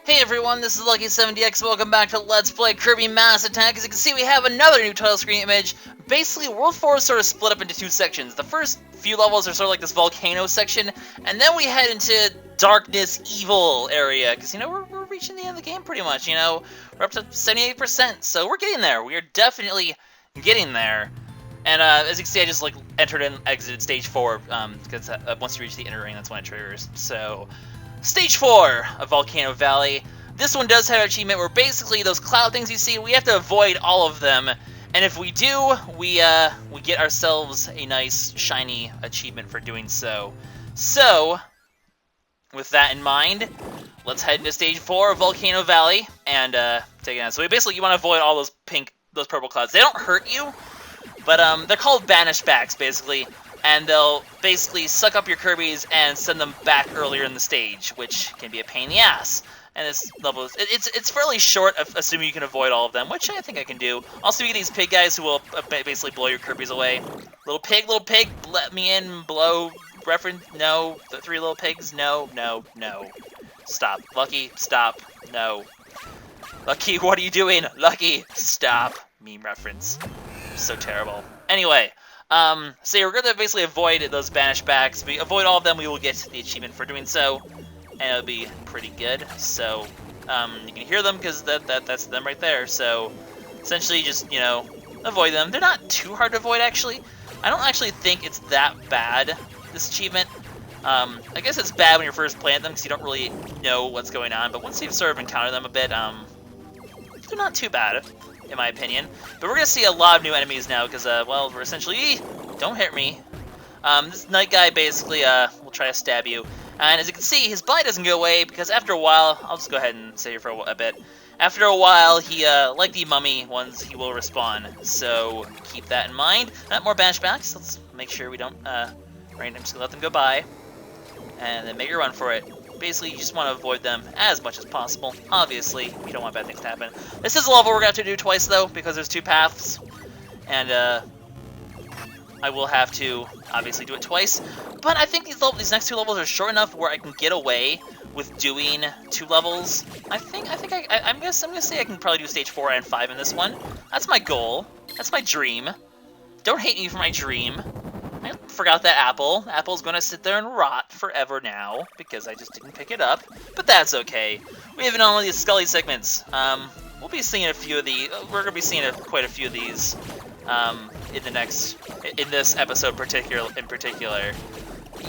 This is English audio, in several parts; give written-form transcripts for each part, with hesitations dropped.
Hey everyone, this is LuckySevenDX. Welcome back to Let's Play Kirby Mass Attack. As you can see, we have another new title screen image. Basically, World 4 is sort of split up into two sections. The first few levels are sort of like this volcano section, and then we head into darkness, evil area. Because, you know, we're reaching the end of the game pretty much, you know. We're up to 78%, so we're getting there. We are definitely getting there. And as you can see, I just like entered and exited stage 4, because once you reach the inner ring, that's when it triggers. So, Stage 4 of Volcano Valley. This one does have an achievement where basically those cloud things you see, we have to avoid all of them. And if we do, we get ourselves a nice, shiny achievement for doing so. So, with that in mind, let's head into Stage 4 of Volcano Valley and take it on. So basically, you want to avoid all those purple clouds. They don't hurt you, but they're called Banishbacks, basically. And they'll basically suck up your Kirbies and send them back earlier in the stage, which can be a pain in the ass. And this level, it's fairly short, assuming you can avoid all of them, which I think I can do. Also, you get these pig guys who will basically blow your Kirbies away. Little pig, let me in, blow, reference, no. The three little pigs, no. Stop. Lucky, stop, no. Lucky, what are you doing? Lucky, stop. Meme reference. So terrible. Anyway. So we're going to basically avoid those Banishbacks. If we avoid all of them, we will get the achievement for doing so, and it'll be pretty good. So, you can hear them because that's them right there. So, essentially, just, you know, avoid them. They're not too hard to avoid, actually. I don't actually think it's that bad, this achievement. I guess it's bad when you're first playing them because you don't really know what's going on, but once you've sort of encountered them a bit, they're not too bad, in my opinion. But we're going to see a lot of new enemies now because, well, we're essentially... Don't hit me. This night guy basically will try to stab you. And as you can see, his bite doesn't go away because after a while... I'll just go ahead and say it for a bit. After a while, he, like the mummy ones, he will respawn. So keep that in mind. Not more Banishbacks. Let's make sure we don't... Right, I'm just going to let them go by. And then make a run for it. Basically, you just want to avoid them as much as possible. Obviously, you don't want bad things to happen. This is a level we're going to have to do twice, though, because there's two paths. And, I will have to, obviously, do it twice. But I think these next two levels are short enough where I can get away with doing two levels. I'm gonna say I can probably do Stage 4 and 5 in this one. That's my goal. That's my dream. Don't hate me for my dream. I forgot that apple. Apple's gonna sit there and rot forever now because I just didn't pick it up. But that's okay. We have all these Skully segments. We'll be seeing a few of these. We're gonna be seeing quite a few of these in this episode in particular.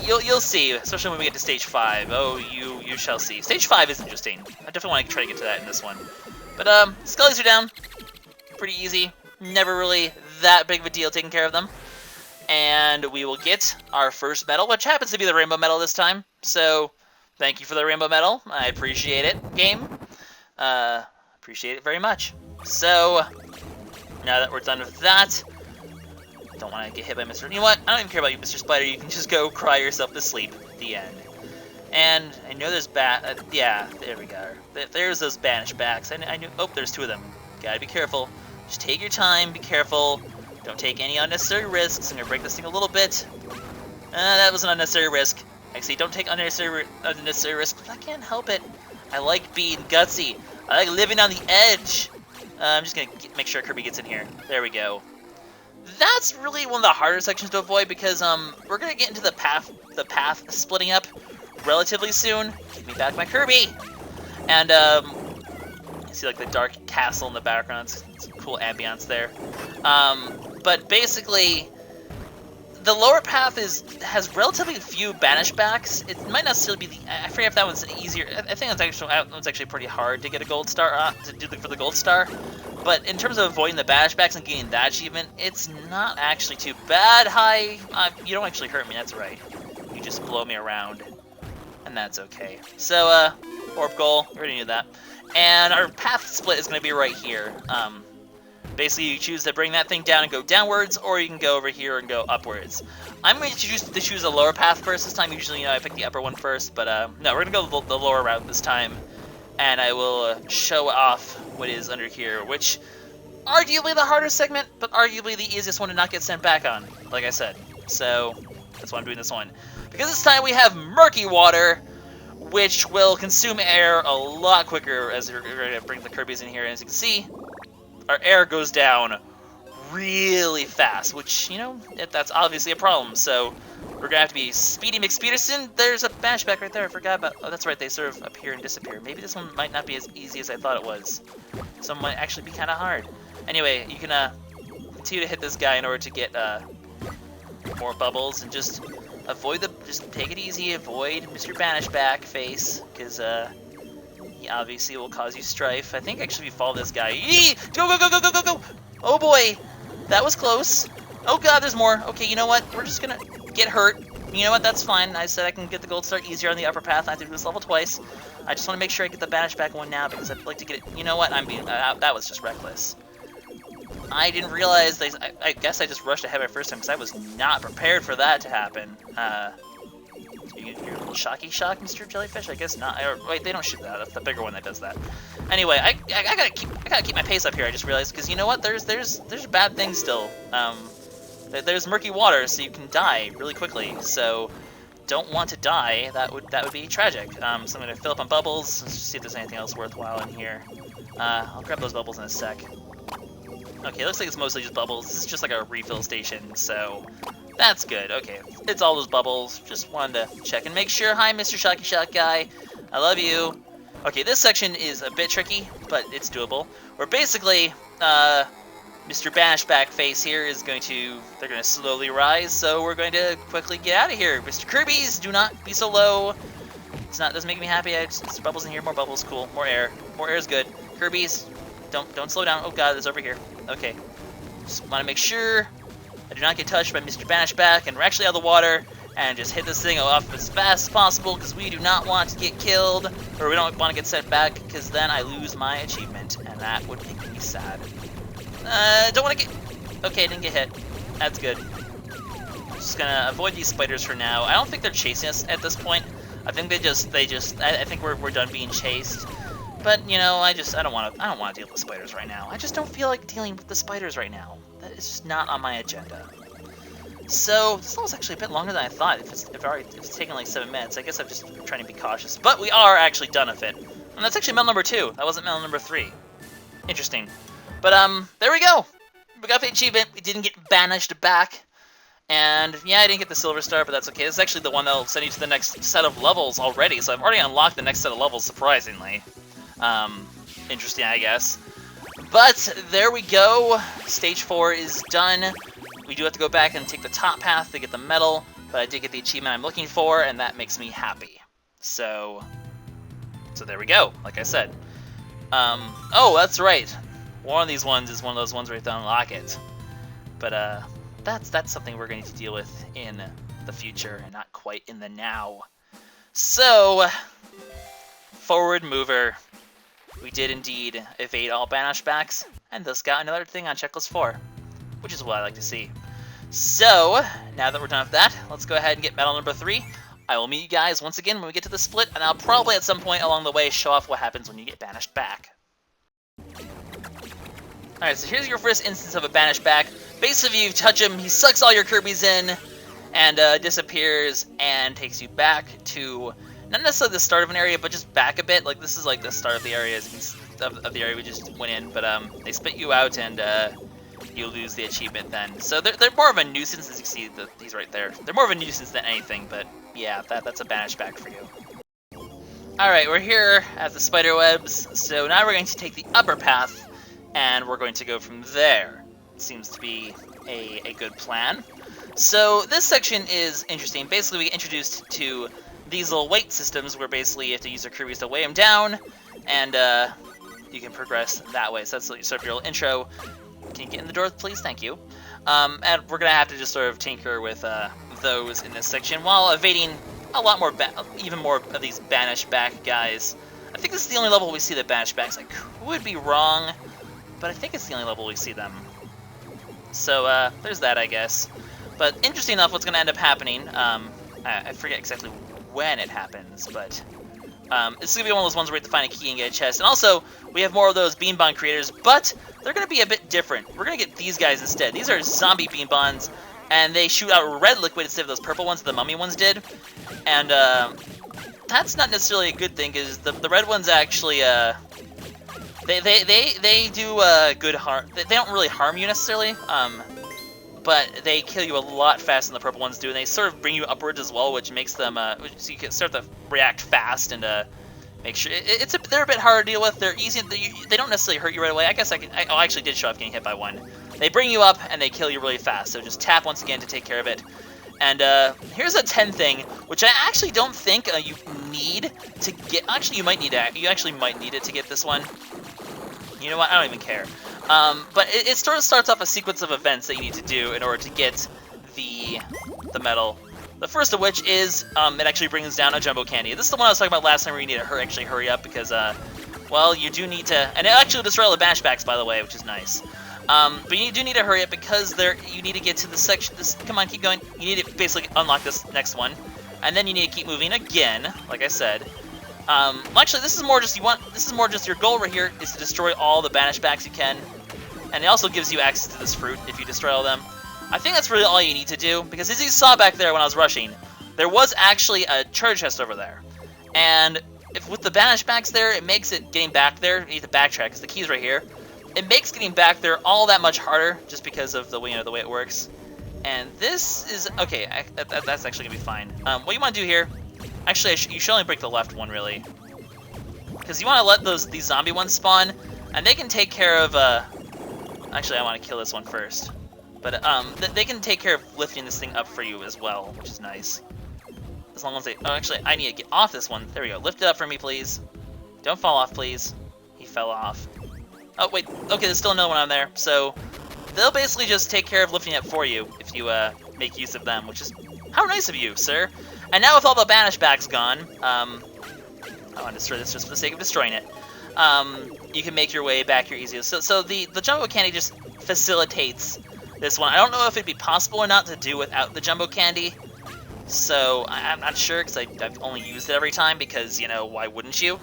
You'll see, especially when we get to Stage 5. Oh, you shall see. Stage 5 is interesting. I definitely want to try to get to that in this one. But Skullies are down. Pretty easy. Never really that big of a deal taking care of them. And we will get our first medal, which happens to be the rainbow medal this time. So, thank you for the rainbow medal. I appreciate it, game. Appreciate it very much. So, now that we're done with that, don't want to get hit by Mr. You know what? I don't even care about you, Mr. Spider. You can just go cry yourself to sleep. The end. And I know there's yeah, there we go. There's those Banishbacks. I knew. Oh, there's two of them. Gotta be careful. Just take your time. Be careful. Don't take any unnecessary risks. I'm gonna break this thing a little bit. That was an unnecessary risk. Actually, don't take unnecessary risks. I can't help it. I like being gutsy. I like living on the edge. I'm just gonna make sure Kirby gets in here. There we go. That's really one of the harder sections to avoid because we're gonna get into the path splitting up relatively soon. Give me back my Kirby. And you see like the dark castle in the background. It's cool ambiance there. But basically, the lower path has relatively few Banishbacks. It might not still be the. I forget if that one's easier. I think that one's actually pretty hard to get a gold star for the gold star. But in terms of avoiding the Banishbacks and getting that achievement, it's not actually too bad. Hi, you don't actually hurt me. That's right. You just blow me around, and that's okay. So orb goal. We already knew that. And our path split is going to be right here. Basically, you choose to bring that thing down and go downwards, or you can go over here and go upwards. I'm going to choose the lower path first this time. Usually, you know, I pick the upper one first, but no, we're going to go the lower route this time. And I will show off what is under here, which arguably the harder segment, but arguably the easiest one to not get sent back on, like I said. So that's why I'm doing this one. Because this time we have Murky Water, which will consume air a lot quicker as we're going to bring the Kirbies in here. And as you can see, our air goes down really fast, which, you know, that's obviously a problem. So we're going to have to be Speedy McSpeederson. There's a Banishback right there. I forgot about... Oh, that's right. They sort of appear and disappear. Maybe this one might not be as easy as I thought it was. Some might actually be kind of hard. Anyway, you can continue to hit this guy in order to get more bubbles, and just avoid the... Just take it easy. Avoid Mr. Banishback face, because he obviously will cause you strife. I think actually if you follow this guy... Yee! Go, go, go, go, go, go, go! Oh boy! That was close. Oh god, there's more. Okay, you know what? We're just gonna get hurt. You know what? That's fine. I said I can get the gold star easier on the upper path. I have to do this level twice. I just want to make sure I get the Banishback one now because I'd like to get it. You know what? I'm being... that was just reckless. I didn't realize they... I guess I just rushed ahead my first time because I was not prepared for that to happen. You're a little shocky shock, Mr. Jellyfish? I guess not. Or, wait, they don't shoot that. That's the bigger one that does that. Anyway, I gotta keep my pace up here. I just realized because you know what? There's bad things still. There's murky water, so you can die really quickly. So don't want to die. That would be tragic. So I'm gonna fill up on bubbles. Let's just see if there's anything else worthwhile in here. I'll grab those bubbles in a sec. Okay, looks like it's mostly just bubbles. This is just like a refill station, so that's good. Okay, it's all those bubbles. Just wanted to check and make sure. Hi, Mr. Shocky Shock guy. I love you. Okay, this section is a bit tricky, but it's doable. Where basically, Mr. Banishback face here is going to... They're going to slowly rise, so we're going to quickly get out of here. Mr. Kirbies, do not be so low. Doesn't make me happy. There's bubbles in here. More bubbles. Cool. More air. More air is good. Kirbies, don't slow down. Oh god, it's over here. Okay. Just want to make sure I do not get touched by Mr. Banishback, and we're actually out of the water, and just hit this thing off as fast as possible, because we do not want to get killed, or we don't want to get sent back, because then I lose my achievement, and that would make me sad. Don't want to get... Okay, didn't get hit. That's good. Just gonna avoid these spiders for now. I don't think they're chasing us at this point. I think I think we're done being chased. But you know, I don't want to deal with spiders right now. I just don't feel like dealing with the spiders right now. That is just not on my agenda. So this level's actually a bit longer than I thought. If it's taking like 7 minutes, I guess I'm just trying to be cautious. But we are actually done with it, and that's actually medal number 2. That wasn't medal number 3. Interesting. But there we go. We got the achievement. We didn't get banished back. And yeah, I didn't get the silver star, but that's okay. This is actually the one that'll send you to the next set of levels already. So I've already unlocked the next set of levels, surprisingly. Interesting, I guess. But there we go. Stage 4 is done. We do have to go back and take the top path to get the medal, but I did get the achievement I'm looking for, and that makes me happy. So there we go. Like I said. Oh, that's right. One of these ones is one of those ones where you have to unlock it. But that's something we're going to deal with in the future, and not quite in the now. So, forward mover. We did indeed evade all Banishbacks, and thus got another thing on checklist 4, which is what I like to see. So, now that we're done with that, let's go ahead and get medal number 3. I will meet you guys once again when we get to the split, and I'll probably at some point along the way show off what happens when you get banished back. Alright, so here's your first instance of a Banishback. Basically, if you touch him, he sucks all your Kirbies in, and disappears, and takes you back to... Not necessarily the start of an area, but just back a bit. Like, this is like the start of the area, of the area we just went in. But they spit you out, and you lose the achievement then. So they're more of a nuisance, as you see these right there. They're more of a nuisance than anything, but yeah, that's a Banishback for you. Alright, we're here at the spider webs. So now we're going to take the upper path, and we're going to go from there. It seems to be a good plan. So this section is interesting. Basically, we get introduced to these little weight systems where basically you have to use your Kirbies to weigh them down, and you can progress that way. So that's sort of your little intro. Can you get in the door, please? Thank you. And we're going to have to just sort of tinker with those in this section while evading a lot more, even more of these Banishback guys. I think this is the only level we see the Banishbacks. I could be wrong, but I think it's the only level we see them. So there's that, I guess. But interesting enough, what's going to end up happening, I forget exactly when it happens, but it's going to be one of those ones where we have to find a key and get a chest. And also, we have more of those Bean Bond creators, but they're going to be a bit different. We're going to get these guys instead. These are zombie Bean Bonds, and they shoot out red liquid instead of those purple ones that the mummy ones did. And that's not necessarily a good thing, because the red ones actually, they do good harm. They don't really harm you necessarily, but they kill you a lot faster than the purple ones do, and they sort of bring you upwards as well, which makes them, so you can start to react fast and make sure they're a bit harder to deal with. They're easy. They don't necessarily hurt you right away. I guess I actually did show off getting hit by one. They bring you up and they kill you really fast. So just tap once again to take care of it. And here's a 10 thing, which I actually don't think you need to get. Actually, you actually might need it to get this one. You know what? I don't even care. But it sort of starts off a sequence of events that you need to do in order to get the medal. The first of which is it actually brings down a jumbo candy. This is the one I was talking about last time, where you need to actually hurry up because, well, you do need to, and it actually destroy all the Banishbacks, by the way, which is nice. But you do need to hurry up because you need to get to the section. Come on, keep going. You need to basically unlock this next one, and then you need to keep moving again, like I said. Well, actually, this is more just your goal right here is to destroy all the Banishbacks you can, and it also gives you access to this fruit if you destroy all of them. I think that's really all you need to do, because as you saw back there when I was rushing, there was actually a treasure chest over there. And with the Banishbacks there, it makes it getting back there, you need to backtrack, because the key's right here. It makes getting back there all that much harder, just because of the way it works. And this is, okay, that's actually going to be fine. What you want to do here, actually, you should only break the left one, really. Because you want to let these zombie ones spawn, and they can take care of, actually, I want to kill this one first. But they can take care of lifting this thing up for you as well, which is nice. As long as they... Oh, actually, I need to get off this one. There we go. Lift it up for me, please. Don't fall off, please. He fell off. Oh, wait. Okay, there's still another one on there. So, they'll basically just take care of lifting it for you if you make use of them, which is... How nice of you, sir. And now with all the Banishbacks gone, I want to destroy this just for the sake of destroying it. You can make your way back here easier. So the jumbo candy just facilitates this one. I don't know if it'd be possible or not to do without the jumbo candy, so I'm not sure, because I've only used it every time, because, you know, why wouldn't you?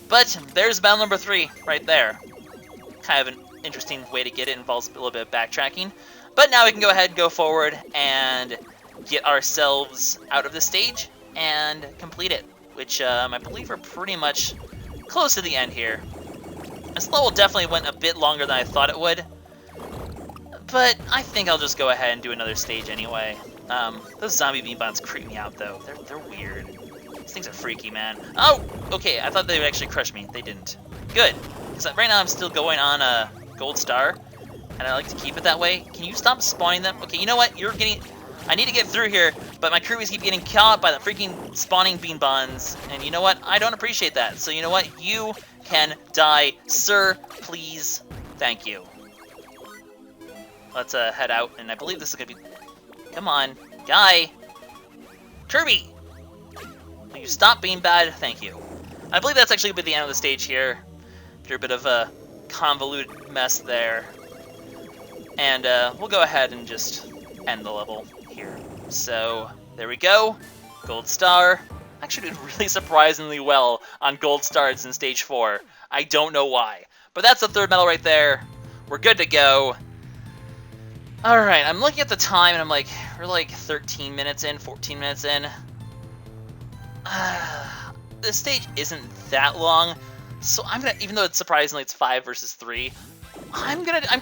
But there's battle number 3 right there. Kind of an interesting way to get it. Involves a little bit of backtracking, but now we can go ahead and go forward and get ourselves out of the stage and complete it, which I believe we're pretty much close to the end here. This level definitely went a bit longer than I thought it would, but I think I'll just go ahead and do another stage anyway. Those zombie bean bombs creep me out, though. They're weird. These things are freaky, man. Oh, okay, I thought they would actually crush me. They didn't. Good, because right now I'm still going on a gold star, and I like to keep it that way. Can you stop spawning them? Okay, you know what? I need to get through here, but my Kirbies keep getting caught by the freaking spawning bean bonds, and you know what? I don't appreciate that. So you know what? You can die, sir, please. Thank you. Let's head out, and I believe this is gonna be... Come on, guy! Kirby! Will you stop being bad? Thank you. I believe that's actually gonna be the end of the stage here. After a bit of a convoluted mess there. And we'll go ahead and just end the level here. So, there we go. Gold star. Actually did really surprisingly well on gold stars in stage 4. I don't know why. But that's the 3rd medal right there. We're good to go. Alright, I'm looking at the time and I'm like, we're like 13 minutes in, 14 minutes in. The stage isn't that long, so I'm gonna, even though it's surprisingly it's 5 versus 3, I'm gonna do it. I'm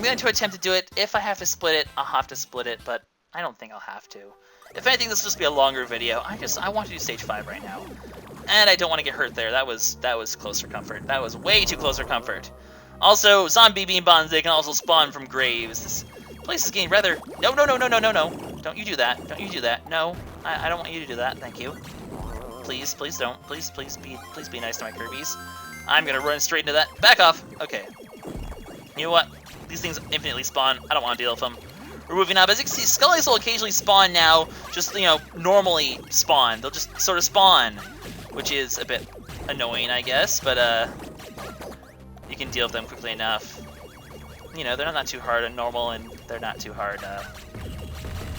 going to attempt to do it. If I have to split it, I'll have to split it, but I don't think I'll have to. If anything, this will just be a longer video. I want to do stage 5 right now, and I don't want to get hurt there. That was close for comfort. That was way too close for comfort. Also, zombie bean bombs, they can also spawn from graves. This place is getting rather... No. Don't you do that. Don't you do that. No, I don't want you to do that. Thank you. Please don't. Please be nice to my Kirbies. I'm gonna run straight into that. Back off. Okay. You know what? These things infinitely spawn. I don't want to deal with them. We're moving up. As you can see, Skullies will occasionally spawn now. Just, you know, normally spawn. They'll just sort of spawn, which is a bit annoying, I guess. But, you can deal with them quickly enough. You know, they're not too hard on normal, and they're not too hard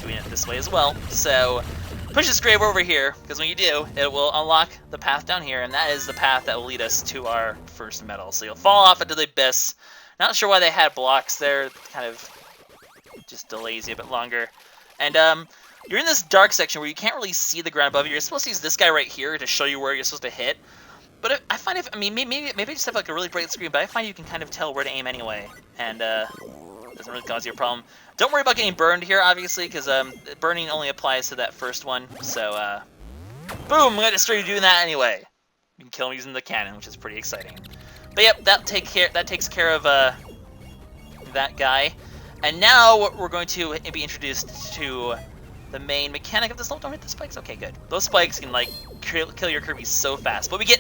doing it this way as well. So, push this grave over here, because when you do, it will unlock the path down here, and that is the path that will lead us to our first medal. So you'll fall off into the abyss. Not sure why they had blocks there. It kind of just delays you a bit longer. And you're in this dark section where you can't really see the ground above you. You're supposed to use this guy right here to show you where you're supposed to hit. But I find maybe I just have like a really bright screen, but I find you can kind of tell where to aim anyway, and doesn't really cause you a problem. Don't worry about getting burned here, obviously, because burning only applies to that first one. So, boom! I'm gonna destroy you doing that anyway. You can kill him using the cannon, which is pretty exciting. But yep, that takes care of that guy. And now we're going to be introduced to the main mechanic of this level. Don't hit the spikes. Okay, good. Those spikes can like kill your Kirby so fast. But we get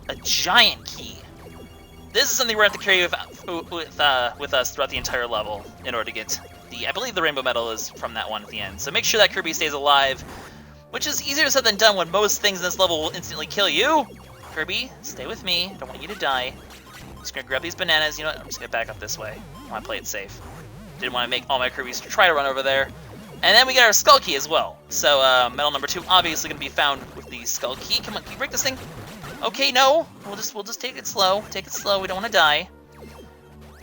a giant key. This is something we're going to have to carry with us throughout the entire level in order to get I believe the rainbow medal is from that one at the end. So make sure that Kirby stays alive, which is easier said than done when most things in this level will instantly kill you. Kirby, stay with me. I don't want you to die. I'm just going to grab these bananas. You know what? I'm just going to back up this way. I want to play it safe. Didn't want to make all my Kirbies try to run over there. And then we got our Skull Key as well. So medal number 2 obviously going to be found with the Skull Key. Come on, can you break this thing? Okay, no. We'll just take it slow. Take it slow. We don't want to die.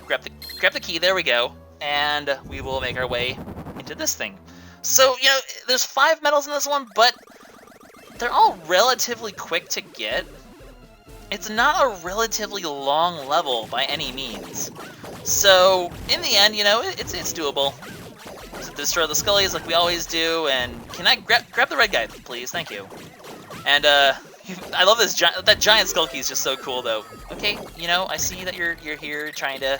Grab the key. There we go. And we will make our way into this thing. So, you know, there's 5 medals in this one, but they're all relatively quick to get. It's not a relatively long level by any means. So, in the end, you know, it's doable. So destroy the Skullies like we always do, and can I grab the red guy, please? Thank you. And, I love this that giant Skull Key is just so cool, though. Okay, you know, I see that you're here trying to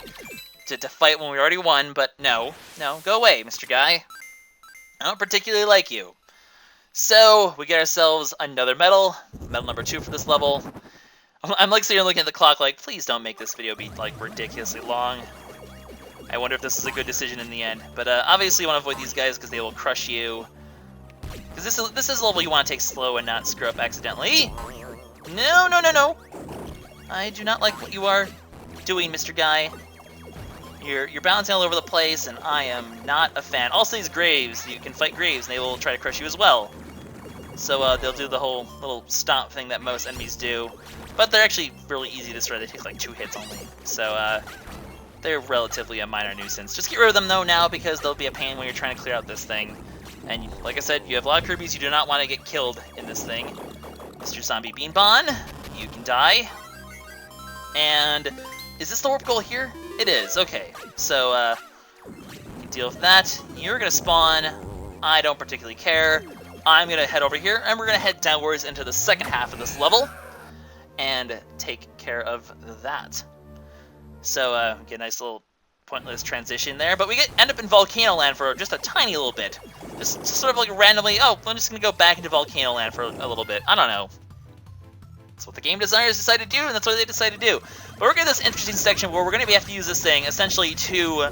fight when we already won, but no, go away, Mr. Guy. I don't particularly like you. So, we get ourselves another medal number 2 for this level. I'm like sitting here looking at the clock like, please don't make this video be like ridiculously long. I wonder if this is a good decision in the end. But obviously you want to avoid these guys because they will crush you. Because this is a level you want to take slow and not screw up accidentally. No. I do not like what you are doing, Mr. Guy. You're bouncing all over the place, and I am not a fan. Also, these Graves, you can fight Graves, and they will try to crush you as well. So they'll do the whole little stomp thing that most enemies do. But they're actually really easy to destroy. They take like 2 hits only. So they're relatively a minor nuisance. Just get rid of them, though, now, because they'll be a pain when you're trying to clear out this thing. And like I said, you have a lot of Kirbies. You do not want to get killed in this thing. Mr. Zombie Beanbon, you can die. And is this the warp goal here? It is. Okay. So you can deal with that. You're going to spawn. I don't particularly care. I'm going to head over here, and we're going to head downwards into the second half of this level and take care of that. So get a nice little pointless transition there, but we end up in Volcano Land for just a tiny little bit. Just sort of like randomly, oh, I'm just going to go back into Volcano Land for a little bit. I don't know. That's what the game designers decided to do, and that's what they decided to do. But we're going to this interesting section where we're going to have to use this thing essentially to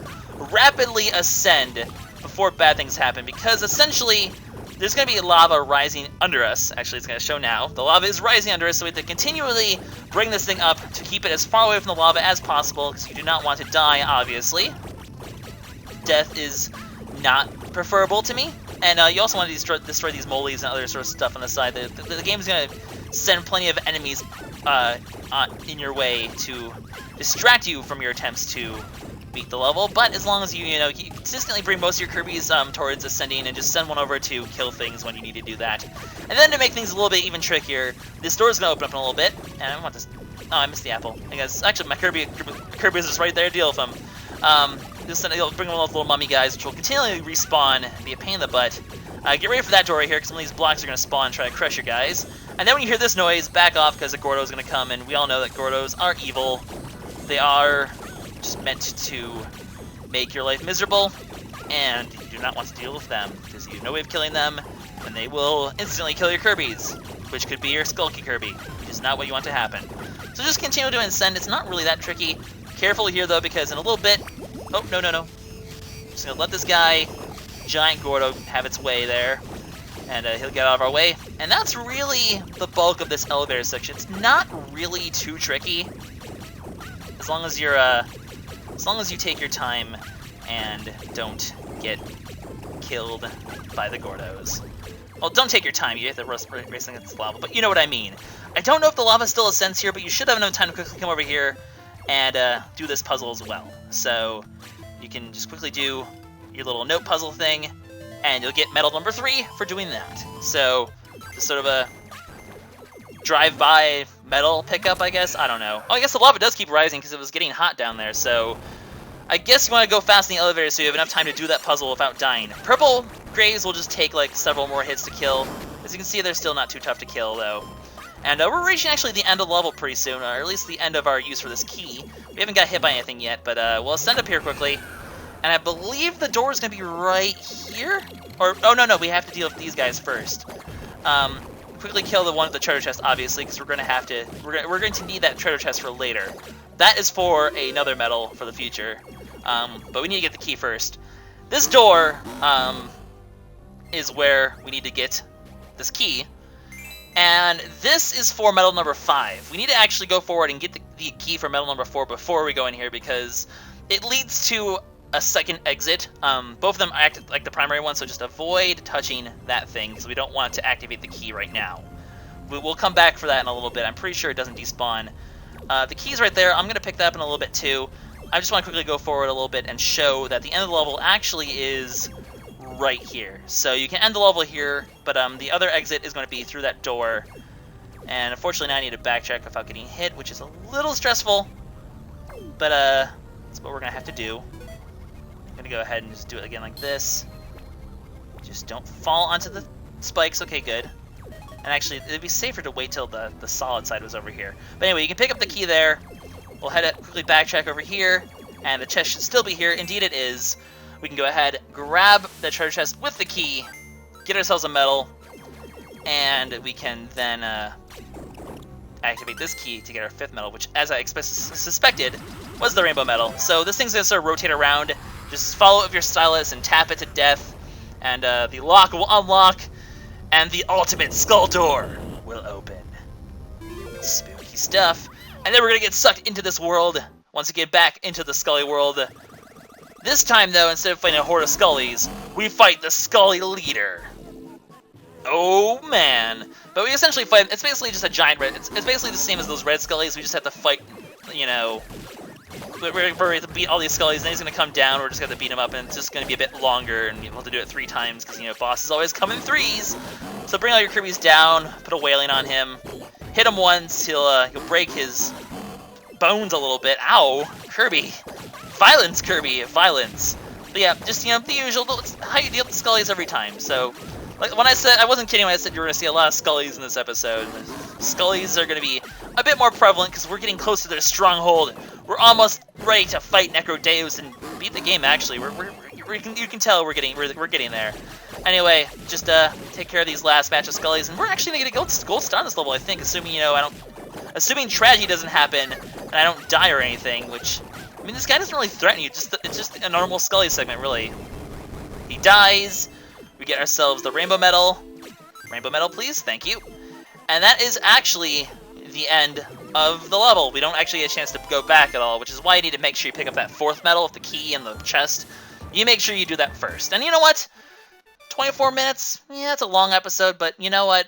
rapidly ascend before bad things happen, because essentially there's going to be lava rising under us. Actually, it's going to show now. The lava is rising under us, so we have to continually bring this thing up to keep it as far away from the lava as possible, because you do not want to die, obviously. Death is not preferable to me. And you also want to destroy these moles and other sort of stuff on the side. The game is going to send plenty of enemies in your way to distract you from your attempts to beat the level, but as long as you consistently bring most of your Kirbies towards ascending and just send one over to kill things when you need to do that. And then to make things a little bit even trickier, this door is going to open up in a little bit, and I want this. Oh, I missed the apple. I guess actually my Kirby is just right there. Deal with them. You'll bring one of those little mummy guys, which will continually respawn and be a pain in the butt. Get ready for that door right here, because some of these blocks are going to spawn and try to crush your guys. And then when you hear this noise, back off, because a Gordo is going to come, and we all know that Gordos are evil. They are just meant to make your life miserable, and you do not want to deal with them, because you have no way of killing them, and they will instantly kill your Kirbies, which could be your Skulky Kirby, which is not what you want to happen. So just continue to ascend. It's not really that tricky. Careful here, though, because in a little bit... Oh, no. Just going to let this guy, Giant Gordo, have its way there, and he'll get out of our way. And that's really the bulk of this elevator section. It's not really too tricky, as long as you're, as long as you take your time and don't get killed by the Gordos. Well, don't take your time. You have to race against the lava, but you know what I mean. I don't know if the lava still ascends here, but you should have enough time to quickly come over here and do this puzzle as well. So you can just quickly do your little note puzzle thing, and you'll get medal number 3 for doing that. So, just sort of a drive-by medal pickup, I guess? I don't know. Oh, I guess the lava does keep rising because it was getting hot down there, so I guess you want to go fast in the elevator so you have enough time to do that puzzle without dying. Purple graves will just take like several more hits to kill. As you can see, they're still not too tough to kill, though. And we're reaching actually the end of the level pretty soon, or at least the end of our use for this key. We haven't got hit by anything yet, but we'll ascend up here quickly. And I believe the door is going to be right here? Or, oh, no, we have to deal with these guys first. Quickly kill the one with the treasure chest, obviously, because we're going to have to, we're going to need that treasure chest for later. That is for another medal for the future. But we need to get the key first. This door is where we need to get this key. And this is for medal number 5. We need to actually go forward and get the key for medal number 4 before we go in here, because it leads to a second exit. Both of them act like the primary one, so just avoid touching that thing, because we don't want to activate the key right now. We'll come back for that in a little bit. I'm pretty sure it doesn't despawn. The key's right there. I'm going to pick that up in a little bit too. I just want to quickly go forward a little bit and show that the end of the level actually is right here. So you can end the level here, but the other exit is going to be through that door. And unfortunately now I need to backtrack without getting hit, which is a little stressful. But that's what we're going to have to do. I'm going to go ahead and just do it again like this. Just don't fall onto the spikes. Okay, good. And actually, it'd be safer to wait till the solid side was over here. But anyway, you can pick up the key there. We'll quickly backtrack over here, and the chest should still be here. Indeed it is. We can go ahead, grab the treasure chest with the key, get ourselves a medal, and we can then activate this key to get our 5th medal, which, as I suspected, was the rainbow medal. So this thing's going to sort of rotate around. Just follow it with your stylus and tap it to death, and the lock will unlock, and the ultimate skull door will open. Spooky stuff. And then we're going to get sucked into this world once we get back into the Skully world. This time, though, instead of fighting a horde of Skullies, we fight the Skully leader. Oh, man. But we essentially fight, it's basically just a giant red, it's basically the same as those red Skullies. We just have to fight, you know, we're going to beat all these Skullies, and then he's going to come down, we're just going to beat him up, and it's just going to be a bit longer, and we'll have to do it 3 times, because, you know, bosses always come in 3s. So bring all your Kirbies down, put a wailing on him. Hit him once, he'll break his bones a little bit. Ow, Kirby. Violence, Kirby, violence. But yeah, just, you know, the usual, how you deal with the Skullies every time. So, like, when I said, I wasn't kidding when I said you were going to see a lot of Skullies in this episode. Skullies are going to be a bit more prevalent because we're getting close to their stronghold. We're almost ready to fight Necrodeus and beat the game, actually. You can tell we're getting there. Anyway, just take care of these last batch of Skullies, and we're actually gonna get a gold star on this level, I think, assuming, you know, assuming tragedy doesn't happen and I don't die or anything. Which, I mean, this guy doesn't really threaten you. It's just a normal Skully segment, really. He dies. We get ourselves the rainbow medal. Rainbow medal, please. Thank you. And that is actually the end of the level. We don't actually get a chance to go back at all, which is why you need to make sure you pick up that 4th medal with the key and the chest. You make sure you do that first. And you know what? 24 minutes? Yeah, it's a long episode, but you know what?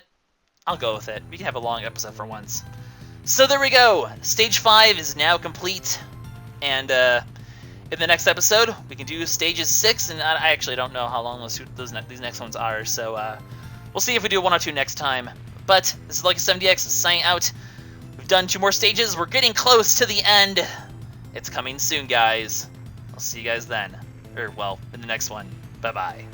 I'll go with it. We can have a long episode for once. So there we go. Stage 5 is now complete. And in the next episode, we can do stages 6, and I actually don't know how long these next ones are, so we'll see if we do 1 or 2 next time. But this is LuckySevenDX signing out. We've done 2 more stages. We're getting close to the end. It's coming soon, guys. I'll see you guys then. Or, well, in the next one. Bye-bye.